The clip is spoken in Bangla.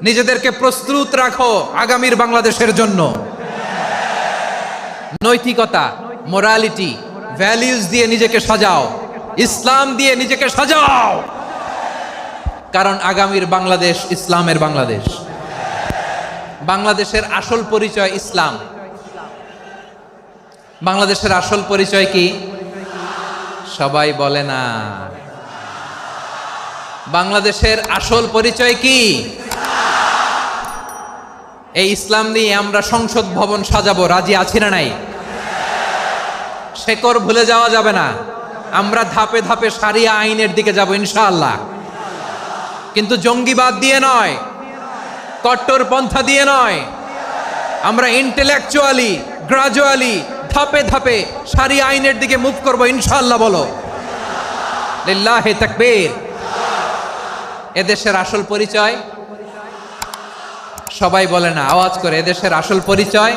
নিজেদেরকে প্রস্তুত রাখো আগামীর বাংলাদেশের জন্য। নৈতিকতা, মোরালিটি, ভ্যালিউজ দিয়ে নিজেকে সাজাও, ইসলাম দিয়ে নিজেকে সাজাও, কারণ আগামীর বাংলাদেশ ইসলামের বাংলাদেশ। বাংলাদেশের আসল পরিচয় ইসলাম। বাংলাদেশের আসল পরিচয় কি? সবাই বলে না। বাংলাদেশের আসল পরিচয় কি? এই ইসলাম নিয়ে আমরা সংসদ ভবন সাজাবো, রাজি আছি না নাই? শেকড় ভুলে যাওয়া যাবে না। আমরা ধাপে ধাপে শারিয়া আইনের দিকে যাব ইনশাআল্লাহ, কিন্তু জঙ্গিবাদ দিয়ে নয়, কট্টর পন্থা দিয়ে নয়। আমরা ইন্টেলেকচুয়ালি, গ্রাজুয়ালি, ধাপে ধাপে শারিয়া আইনের দিকে মুভ করব ইনশাআল্লাহ। বলো লিল্লাহি তাকবীর। এদেশের আসল পরিচয় সবাই বলে না, আওয়াজ করে, এদেশের আসল পরিচয়